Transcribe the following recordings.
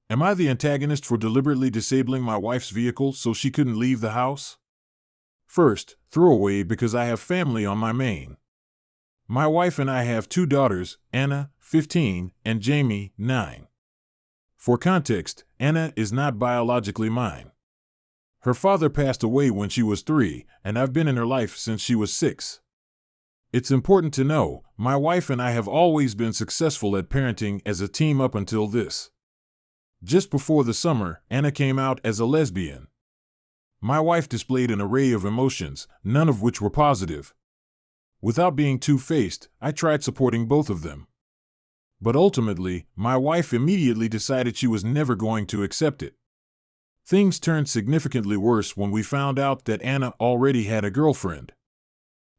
Am I the antagonist for deliberately disabling my wife's vehicle so she couldn't leave the house? First, throwaway because I have family on my main. My wife and I have two daughters, Anna, 15, and Jamie, 9. For context, Anna is not biologically mine. Her father passed away when she was 3, and I've been in her life since she was 6. It's important to know, my wife and I have always been successful at parenting as a team up until this. Just before the summer, Anna came out as a lesbian. My wife displayed an array of emotions, none of which were positive. Without being two-faced, I tried supporting both of them. But ultimately, my wife immediately decided she was never going to accept it. Things turned significantly worse when we found out that Anna already had a girlfriend.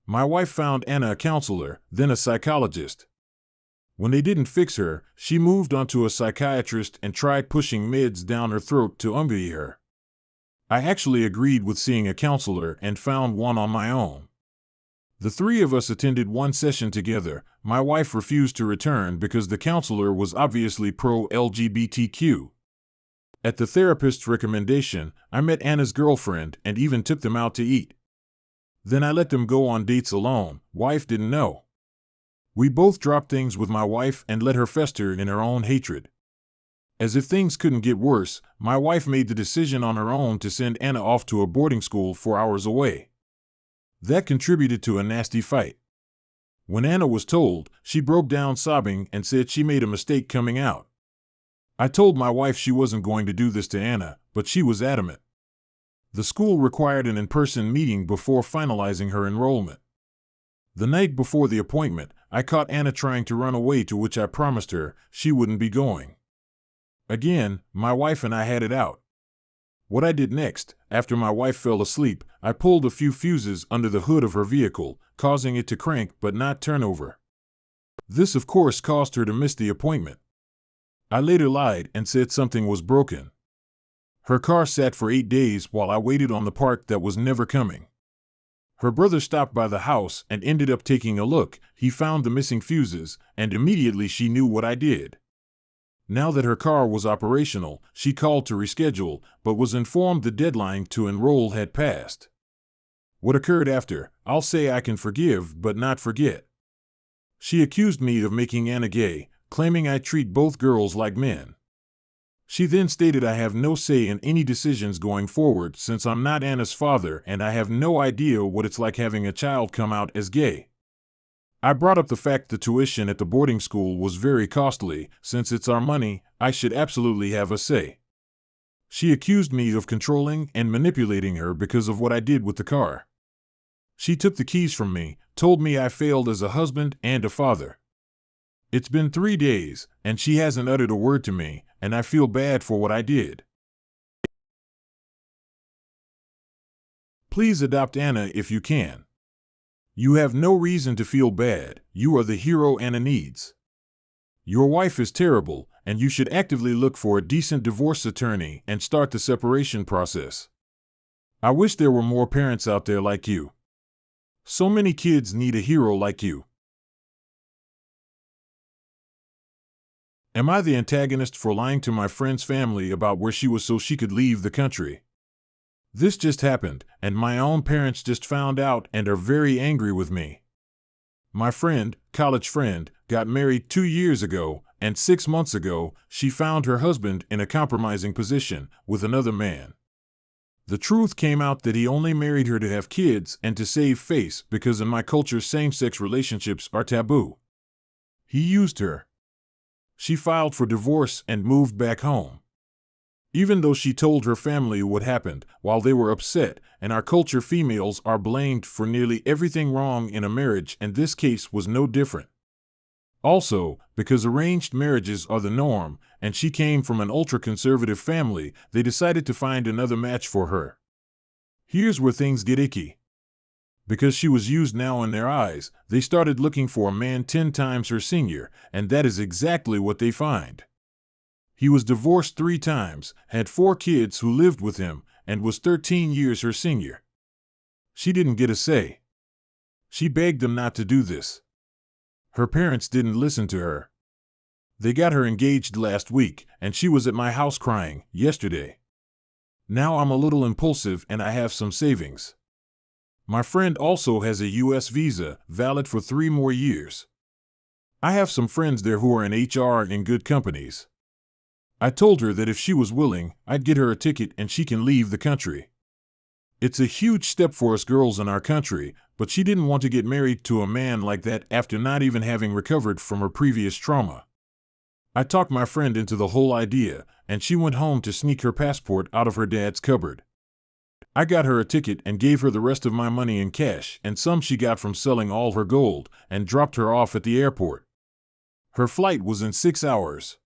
My wife found Anna a counselor, then a psychologist. When they didn't fix her, she moved on to a psychiatrist and tried pushing meds down her throat to unbee her. I actually agreed with seeing a counselor and found one on my own. The three of us attended one session together. My wife refused to return because the counselor was obviously pro-LGBTQ. At the therapist's recommendation, I met Anna's girlfriend and even took them out to eat. Then I let them go on dates alone. Wife didn't know. We both dropped things with my wife and let her fester in her own hatred. As if things couldn't get worse, my wife made the decision on her own to send Anna off to a boarding school 4 hours away. That contributed to a nasty fight. When Anna was told, she broke down sobbing and said she made a mistake coming out. I told my wife she wasn't going to do this to Anna, but she was adamant. The school required an in-person meeting before finalizing her enrollment. The night before the appointment, I caught Anna trying to run away, to which I promised her she wouldn't be going. Again, my wife and I had it out. What I did next, after my wife fell asleep, I pulled a few fuses under the hood of her vehicle, causing it to crank but not turn over. This, of course, caused her to miss the appointment. I later lied and said something was broken. Her car sat for 8 days while I waited on the part that was never coming. Her brother stopped by the house and ended up taking a look. He found the missing fuses, and immediately she knew what I did. Now that her car was operational, she called to reschedule, but was informed the deadline to enroll had passed. What occurred after, I'll say I can forgive but not forget. She accused me of making Anna gay, claiming I treat both girls like men. She then stated I have no say in any decisions going forward since I'm not Anna's father and I have no idea what it's like having a child come out as gay. I brought up the fact the tuition at the boarding school was very costly. Since it's our money, I should absolutely have a say. She accused me of controlling and manipulating her because of what I did with the car. She took the keys from me, told me I failed as a husband and a father. It's been 3 days, and she hasn't uttered a word to me, and I feel bad for what I did. Please adopt Anna if you can. You have no reason to feel bad. You are the hero Anna needs. Your wife is terrible, and you should actively look for a decent divorce attorney and start the separation process. I wish there were more parents out there like you. So many kids need a hero like you. Am I the antagonist for lying to my friend's family about where she was so she could leave the country? This just happened, and my own parents just found out and are very angry with me. My friend, college friend, got married 2 years ago, and 6 months ago, she found her husband in a compromising position with another man. The truth came out that he only married her to have kids and to save face because in my culture same-sex relationships are taboo. He used her. She filed for divorce and moved back home. Even though she told her family what happened, while they were upset, in our culture females are blamed for nearly everything wrong in a marriage, and this case was no different. Also, because arranged marriages are the norm, and she came from an ultra-conservative family, they decided to find another match for her. Here's where things get icky. Because she was used now in their eyes, they started looking for a man 10 times her senior, and that is exactly what they find. He was divorced 3 times, had 4 kids who lived with him, and was 13 years her senior. She didn't get a say. She begged them not to do this. Her parents didn't listen to her. They got her engaged last week, and she was at my house crying yesterday. Now I'm a little impulsive and I have some savings. My friend also has a U.S. visa, valid for 3 more years. I have some friends there who are in HR in good companies. I told her that if she was willing, I'd get her a ticket and she can leave the country. It's a huge step for us girls in our country, but she didn't want to get married to a man like that after not even having recovered from her previous trauma. I talked my friend into the whole idea, and she went home to sneak her passport out of her dad's cupboard. I got her a ticket and gave her the rest of my money in cash and some she got from selling all her gold, and dropped her off at the airport. Her flight was in 6 hours.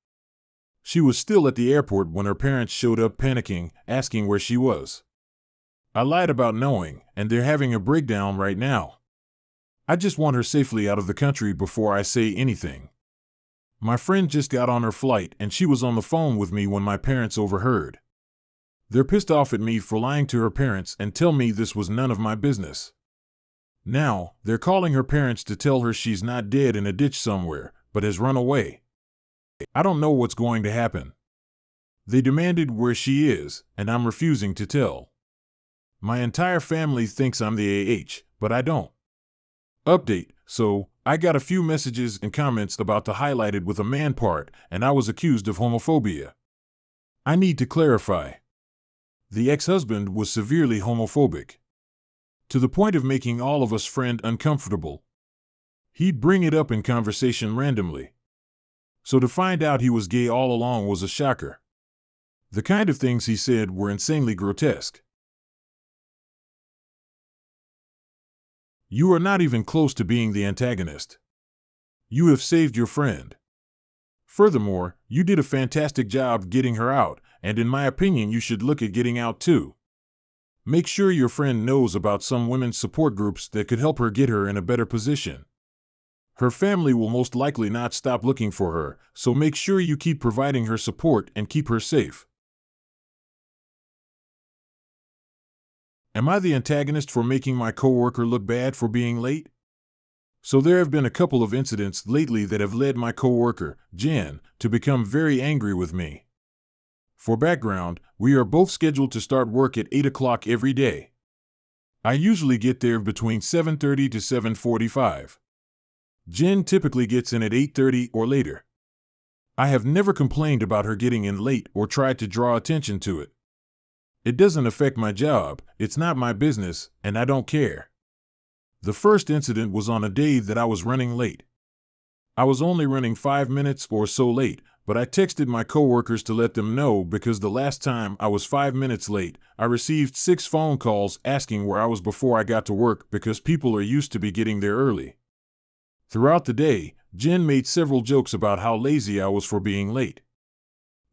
She was still at the airport when her parents showed up panicking, asking where she was. I lied about knowing, and they're having a breakdown right now. I just want her safely out of the country before I say anything. My friend just got on her flight and she was on the phone with me when my parents overheard. They're pissed off at me for lying to her parents and tell me this was none of my business. Now, they're calling her parents to tell her she's not dead in a ditch somewhere, but has run away. I don't know what's going to happen. They demanded where she is, and I'm refusing to tell. My entire family thinks I'm the AH, but I don't. Update: so, I got a few messages and comments about the highlighted with a man part, and I was accused of homophobia. I need to clarify. The ex-husband was severely homophobic, to the point of making all of us friend uncomfortable. He'd bring it up in conversation randomly. So to find out he was gay all along was a shocker. The kind of things he said were insanely grotesque. You are not even close to being the antagonist. You have saved your friend. Furthermore, you did a fantastic job getting her out, and in my opinion you should look at getting out too. Make sure your friend knows about some women's support groups that could help her get her in a better position. Her family will most likely not stop looking for her, so make sure you keep providing her support and keep her safe. Am I the antagonist for making my coworker look bad for being late? So there have been a couple of incidents lately that have led my coworker, Jen, to become very angry with me. For background, we are both scheduled to start work at 8 o'clock every day. I usually get there between 7:30 to 7:45. Jen typically gets in at 8:30 or later. I have never complained about her getting in late or tried to draw attention to it. It doesn't affect my job, it's not my business, and I don't care. The first incident was on a day that I was running late. I was only running 5 minutes or so late, but I texted my coworkers to let them know because the last time I was 5 minutes late, I received 6 phone calls asking where I was before I got to work because people are used to be getting there early. Throughout the day, Jen made several jokes about how lazy I was for being late.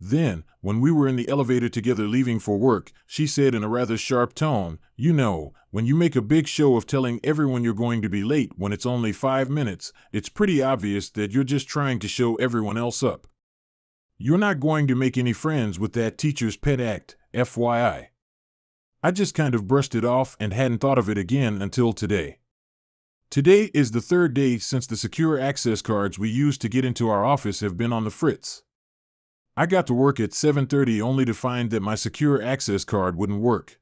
Then, when we were in the elevator together leaving for work, she said in a rather sharp tone, "You know, when you make a big show of telling everyone you're going to be late when it's only 5 minutes, it's pretty obvious that you're just trying to show everyone else up. You're not going to make any friends with that teacher's pet act, FYI." I just kind of brushed it off and hadn't thought of it again until today. Today is the 3rd day since the secure access cards we use to get into our office have been on the fritz. I got to work at 7:30 only to find that my secure access card wouldn't work.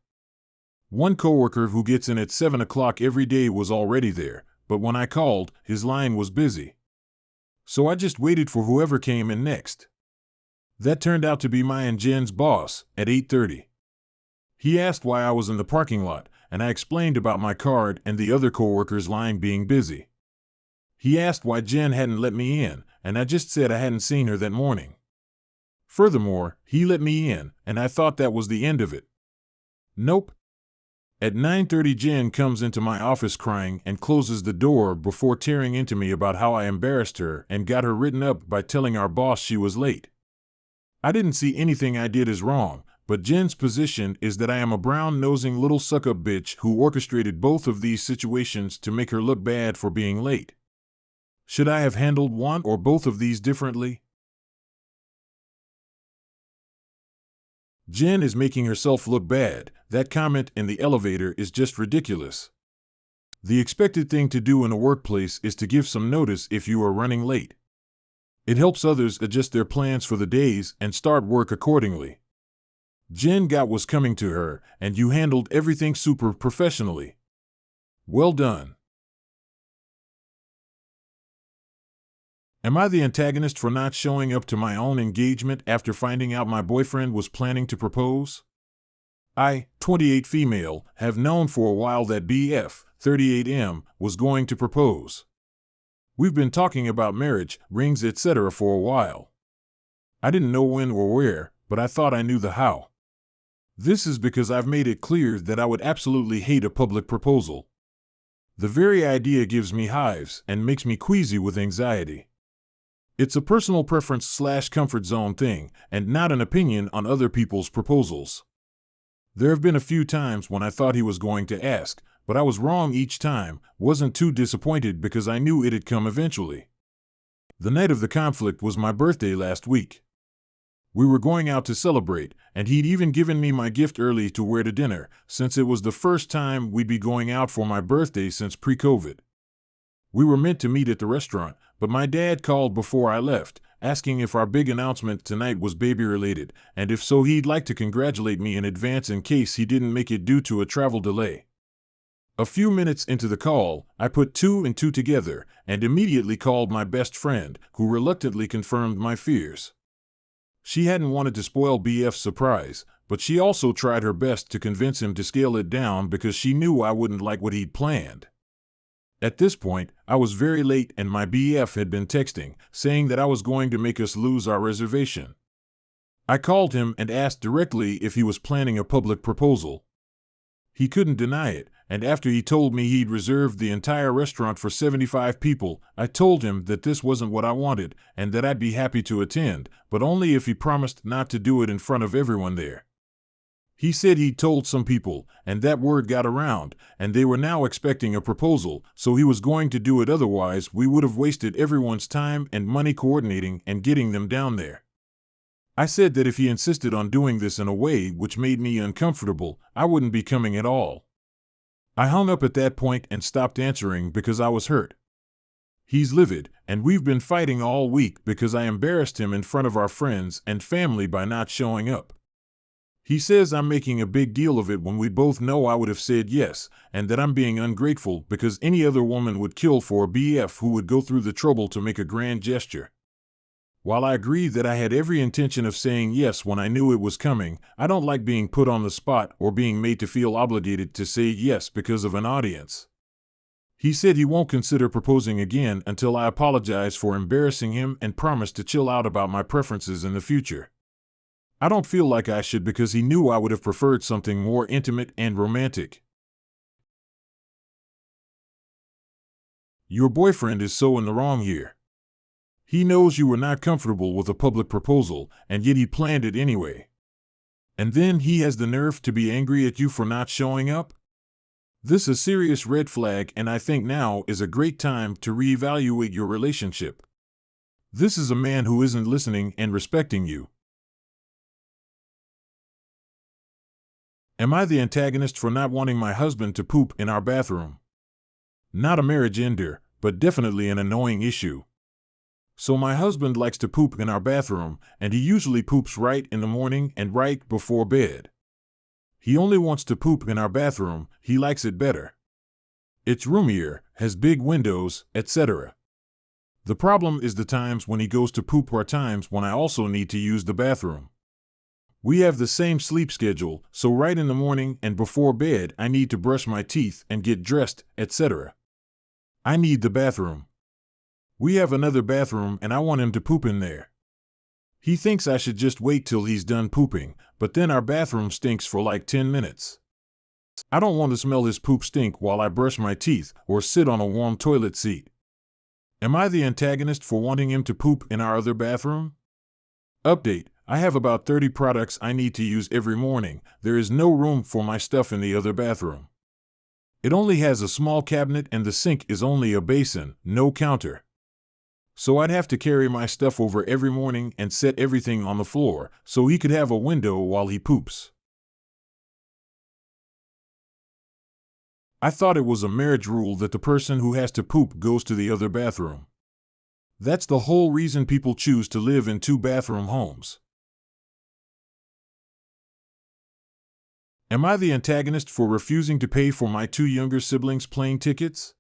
One coworker who gets in at 7 o'clock every day was already there, but when I called, his line was busy. So I just waited for whoever came in next. That turned out to be my and Jen's boss at 8:30. He asked why I was in the parking lot, and I explained about my card and the other coworker's line being busy. He asked why Jen hadn't let me in, and I just said I hadn't seen her that morning. Furthermore, he let me in, and I thought that was the end of it. Nope. At 9:30, Jen comes into my office crying and closes the door before tearing into me about how I embarrassed her and got her written up by telling our boss she was late. I didn't see anything I did as wrong, but Jen's position is that I am a brown-nosing little suck-up bitch who orchestrated both of these situations to make her look bad for being late. Should I have handled one or both of these differently? Jen is making herself look bad. That comment in the elevator is just ridiculous. The expected thing to do in a workplace is to give some notice if you are running late. It helps others adjust their plans for the days and start work accordingly. Jen got what's coming to her, and you handled everything super professionally. Well done. Am I the antagonist for not showing up to my own engagement after finding out my boyfriend was planning to propose? I, 28 female, have known for a while that BF, 38M, was going to propose. We've been talking about marriage, rings, etc. for a while. I didn't know when or where, but I thought I knew the how. This is because I've made it clear that I would absolutely hate a public proposal. The very idea gives me hives and makes me queasy with anxiety. It's a personal preference/comfort zone thing, and not an opinion on other people's proposals. There have been a few times when I thought he was going to ask, but I was wrong each time, wasn't too disappointed because I knew it'd come eventually. The night of the conflict was my birthday last week. We were going out to celebrate, and he'd even given me my gift early to wear to dinner, since it was the first time we'd be going out for my birthday since pre-COVID. We were meant to meet at the restaurant, but my dad called before I left, asking if our big announcement tonight was baby-related, and if so he'd like to congratulate me in advance in case he didn't make it due to a travel delay. A few minutes into the call, I put two and two together, and immediately called my best friend, who reluctantly confirmed my fears. She hadn't wanted to spoil BF's surprise, but she also tried her best to convince him to scale it down because she knew I wouldn't like what he'd planned. At this point, I was very late and my BF had been texting, saying that I was going to make us lose our reservation. I called him and asked directly if he was planning a public proposal. He couldn't deny it, and after he told me he'd reserved the entire restaurant for 75 people, I told him that this wasn't what I wanted and that I'd be happy to attend, but only if he promised not to do it in front of everyone there. He said he'd told some people, and that word got around, and they were now expecting a proposal, so he was going to do it, otherwise we would have wasted everyone's time and money coordinating and getting them down there. I said that if he insisted on doing this in a way which made me uncomfortable, I wouldn't be coming at all. I hung up at that point and stopped answering because I was hurt. He's livid, and we've been fighting all week because I embarrassed him in front of our friends and family by not showing up. He says I'm making a big deal of it when we both know I would have said yes, and that I'm being ungrateful because any other woman would kill for a BF who would go through the trouble to make a grand gesture. While I agree that I had every intention of saying yes when I knew it was coming, I don't like being put on the spot or being made to feel obligated to say yes because of an audience. He said he won't consider proposing again until I apologize for embarrassing him and promise to chill out about my preferences in the future. I don't feel like I should because he knew I would have preferred something more intimate and romantic. Your boyfriend is so in the wrong here. He knows you were not comfortable with a public proposal, and yet he planned it anyway. And then he has the nerve to be angry at you for not showing up? This is a serious red flag, and I think now is a great time to reevaluate your relationship. This is a man who isn't listening and respecting you. Am I the antagonist for not wanting my husband to poop in our bathroom? Not a marriage ender, but definitely an annoying issue. So my husband likes to poop in our bathroom, and he usually poops right in the morning and right before bed. He only wants to poop in our bathroom, he likes it better. It's roomier, has big windows, etc. The problem is the times when he goes to poop are times when I also need to use the bathroom. We have the same sleep schedule, so right in the morning and before bed I need to brush my teeth and get dressed, etc. I need the bathroom. We have another bathroom and I want him to poop in there. He thinks I should just wait till he's done pooping, but then our bathroom stinks for like 10 minutes. I don't want to smell his poop stink while I brush my teeth or sit on a warm toilet seat. Am I the antagonist for wanting him to poop in our other bathroom? Update: I have about 30 products I need to use every morning. There is no room for my stuff in the other bathroom. It only has a small cabinet and the sink is only a basin, no counter. So I'd have to carry my stuff over every morning and set everything on the floor so he could have a window while he poops. I thought it was a marriage rule that the person who has to poop goes to the other bathroom. That's the whole reason people choose to live in two-bathroom homes. Am I the antagonist for refusing to pay for my two younger siblings' plane tickets?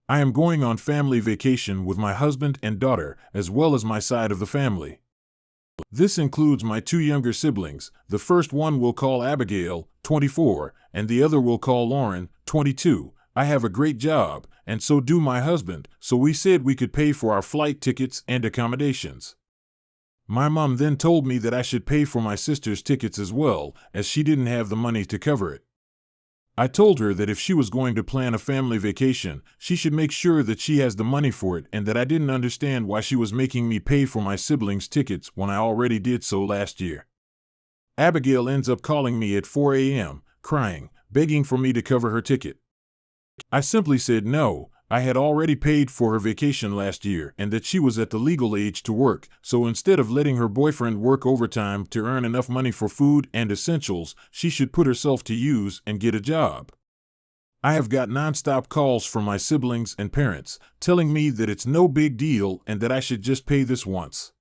I am going on family vacation with my husband and daughter, as well as my side of the family. This includes my two younger siblings. The first one we'll call Abigail, 24, and the other we'll call Lauren, 22. I have a great job, and so do my husband, so we said we could pay for our flight tickets and accommodations. My mom then told me that I should pay for my sister's tickets as well, as she didn't have the money to cover it. I told her that if she was going to plan a family vacation, she should make sure that she has the money for it, and that I didn't understand why she was making me pay for my siblings' tickets when I already did so last year. Abigail ends up calling me at 4 a.m., crying, begging for me to cover her ticket. I simply said no. I had already paid for her vacation last year and that she was at the legal age to work, so instead of letting her boyfriend work overtime to earn enough money for food and essentials, she should put herself to use and get a job. I have got nonstop calls from my siblings and parents telling me that it's no big deal and that I should just pay this once.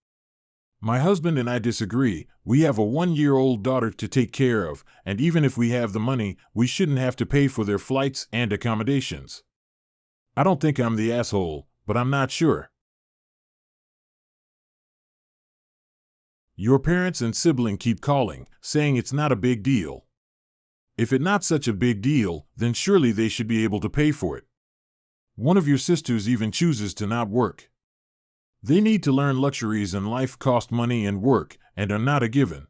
My husband and I disagree. We have a 1-year-old daughter to take care of, and even if we have the money, we shouldn't have to pay for their flights and accommodations. I don't think I'm the asshole, but I'm not sure. Your parents and sibling keep calling, saying it's not a big deal. If it's not such a big deal, then surely they should be able to pay for it. One of your sisters even chooses to not work. They need to learn luxuries in life cost money and work, and are not a given.